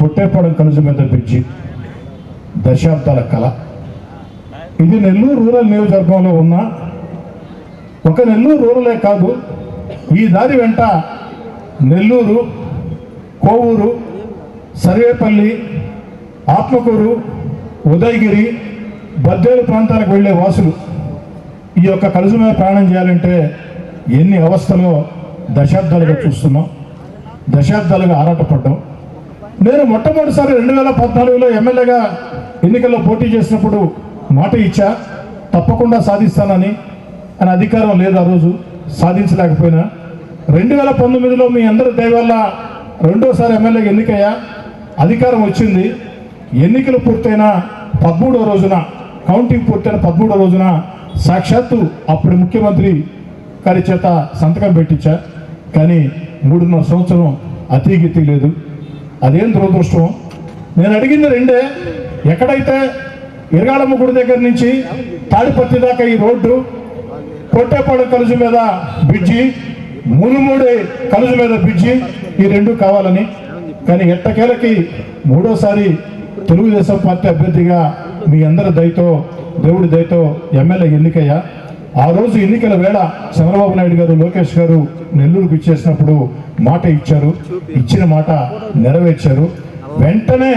పొట్టేపాలెం కలుజు మీద బ్రిడ్జి దశాబ్దాల కళ. ఇది నెల్లూరు రూరల్ నియోజకవర్గంలో ఉన్న ఒక నెల్లూరు రూరలే కాదు, ఈ దారి వెంట నెల్లూరు, కోవూరు, సర్వేపల్లి, ఆత్మకూరు, ఉదయగిరి, బద్దేలు ప్రాంతాలకు వెళ్ళే వాసులు ఈ యొక్క కలుజు మీద ప్రయాణం చేయాలంటే ఎన్ని అవస్థలో దశాబ్దాలుగా చూస్తున్నాం, దశాబ్దాలుగా ఆరాటపడ్డాం. నేను మొట్టమొదటిసారి 2014లో ఎమ్మెల్యేగా ఎన్నికల్లో పోటీ చేసినప్పుడు మాట ఇచ్చా, తప్పకుండా సాధిస్తానని. అని అధికారం లేదు, ఆ రోజు సాధించలేకపోయినా. 2019లో మీ అందరి దయ వల్ల రెండోసారి ఎమ్మెల్యేగా ఎన్నికయ్యా, అధికారం వచ్చింది. ఎన్నికలు పూర్తయిన 13వ రోజున, కౌంటింగ్ పూర్తయిన 13వ రోజున సాక్షాత్తు అప్పుడు ముఖ్యమంత్రి గారి చేత సంతకం పెట్టించా. కానీ 3.5 సంవత్సరం అతీగతి లేదు. అదేం దురదృష్టం. నేను అడిగింది రెండే. ఎక్కడైతే ఇరగాళమ్మ గుడి దగ్గర నుంచి తాడిపత్రి దాకా ఈ రోడ్డు, పొట్టేపాలెం కలుజు మీద బ్రిడ్జి, మునుమూడి కలుజు మీద బ్రిడ్జి, ఈ రెండు కావాలని. కానీ ఎట్టకేలకి మూడోసారి తెలుగుదేశం పార్టీ అభ్యర్థిగా మీ అందరి దయతో, దేవుడి దయతో ఎమ్మెల్యే ఎన్నికయ్యా. ఆ రోజు ఎన్నికల వేళ చంద్రబాబు నాయుడు గారు, లోకేష్ గారు నెల్లూరుకు ఇచ్చేసినప్పుడు మాట ఇచ్చారు, ఇచ్చిన మాట నెరవేర్చారు. వెంటనే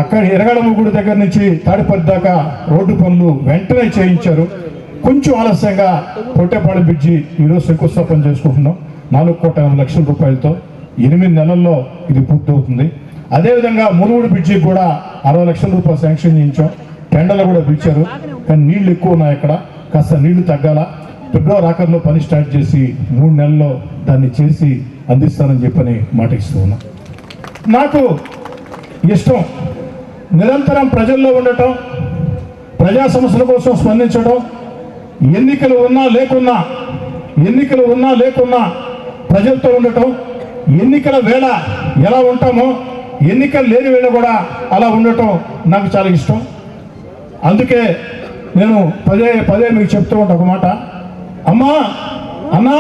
అక్కడ ఎరగడమ్మ గుడి దగ్గర నుంచి తాడిపత్రి దాకా రోడ్డు పనులు వెంటనే చేయించారు. కొంచెం ఆలస్యంగా పొట్టేపాలెం బ్రిడ్జి ఈరోజు శంకుస్థాపన చేసుకుంటున్నాం 4,80,00,000 రూపాయలతో. 8 నెలల్లో ఇది పూర్తవుతుంది. అదేవిధంగా మునుగోడు బ్రిడ్జికి కూడా 60 లక్షల రూపాయలు శాంక్షన్ చేయించాం. టెండర్లు కూడా పిలిచారు. కానీ నీళ్లు ఎక్కువ ఉన్నాయి, అక్కడ కాస్త నీళ్లు తగ్గాల. ఫిబ్రవరి ఆఖరిలో పని స్టార్ట్ చేసి 3 నెలల్లో దాన్ని చేసి అందిస్తానని చెప్పని మాట ఇస్తూ ఉన్నా. నాకు ఇష్టం నిరంతరం ప్రజల్లో ఉండటం, ప్రజా సమస్యల కోసం స్పందించడం. ఎన్నికలు ఉన్నా లేకున్నా ప్రజలతో ఉండటం. ఎన్నికల వేళ ఎలా ఉంటామో ఎన్నికలు లేని వేళ కూడా అలా ఉండటం నాకు చాలా ఇష్టం. అందుకే నేను పదే మీకు చెప్తూ ఉంటా ఒక మాట. అన్నా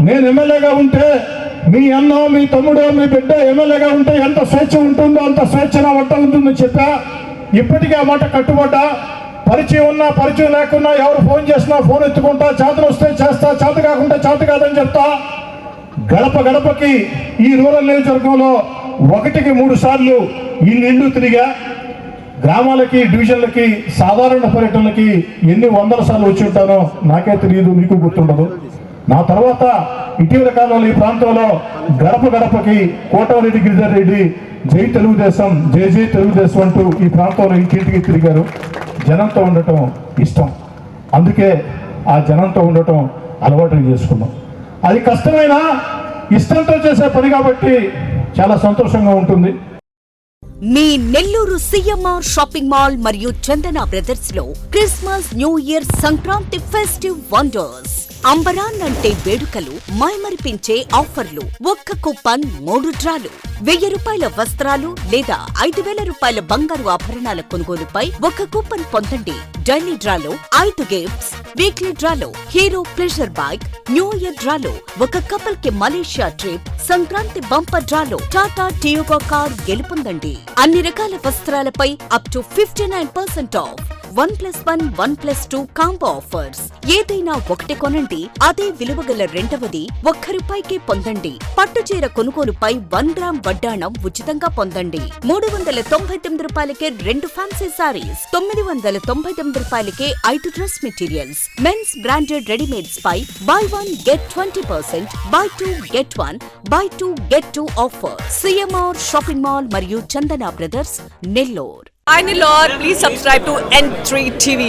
నేను ఎమ్మెల్యేగా ఉంటే మీ అన్న, మీ తమ్ముడు, మీ బిడ్డ ఎమ్మెల్యేగా ఉంటే ఎంత స్వేచ్ఛ ఉంటుందో అంత స్వేచ్ఛ నా వంట ఉంటుందని చెప్పా. ఇప్పటికీ ఆ మాట కట్టుబడ్డా. పరిచయం ఉన్నా పరిచయం లేకున్నా ఎవరు ఫోన్ చేసినా ఫోన్ ఎత్తుకుంటా, చేతలు వస్తే చేస్తా, చేత కాకుండా చేత కాదని చెప్తా. గడప గడపకి ఈ రూరల్ నియోజకవర్గంలో 1కి 3 సార్లు ఇల్లు తిరిగా. గ్రామాలకి, డివిజన్లకి, సాధారణ పర్యటనలకి ఎన్ని 100 సార్లు వచ్చి ఉంటానో నాకే తెలియదు, మీకు గుర్తుండదు. నా తర్వాత ఇటీవల కాలంలో ఈ ప్రాంతంలో గడప గడపకి కోటరెడ్డి గిరిధర్ రెడ్డి జై తెలుగుదేశం, జై జై తెలుగుదేశం అంటూ ఈ ప్రాంతంలో ఇంటింటికి తిరిగారు. జనంతో ఉండటం ఇష్టం, అందుకే ఆ జనంతో ఉండటం అలవాటు చేసుకున్నాం. అది కష్టమైన ఇష్టంతో చేసే పని కాబట్టి చాలా సంతోషంగా ఉంటుంది. మీ నెల్లూరు సిఎంఆర్ షాపింగ్ మాల్ మరియు చందన బ్రదర్స్ లో Christmas, new year, Sankranti festive wonders. అంబరాన్నంటే వేడుకలు, మైమరిపించే ఆఫర్లు. ఒక్క కూపన్ 3 డ్రాలు. 1000 రూపాయల వస్త్రాలు లేదా 5,000 రూపాయల బంగారు ఆభరణాల కొనుగోలుపై 1 కూపన్ పొందండి. డైలీ డ్రాలో 5 గిఫ్ట్స్, వీక్లీ డ్రాలో Hero Pleasure bike, new year డ్రాలో 1 కపుల్ కి మలేషియా ట్రిప్, సంక్రాంతి బంపర్ డ్రాలో టాటా టియోగో కార్ గెలుపొందండి. అన్ని రకాల వస్త్రాలపై up to 59% off. 1+1, 1+2 combo offers. ఏదైనా ఒకటి కొనండి, అదే విలువగల రెండవది ₹1 పొందండి. పట్టుచీర కొనుగోలుపై 1 గ్రామ్ వడ్డాణం ఉచితంగా పొందండి. 399 రూపాయలకే 2 ఫ్యాన్సీ సారీస్, 999 రూపాయలకే 5 dress materials. Men's branded readymades పై buy 1 get 20%, buy 2 get 1, buy 2 get 2 ఆఫర్. సిఎంఆర్ షాపింగ్ మాల్ మరియు Chandana Brothers, Nellore. Hi Nellore, please subscribe to N3 TV.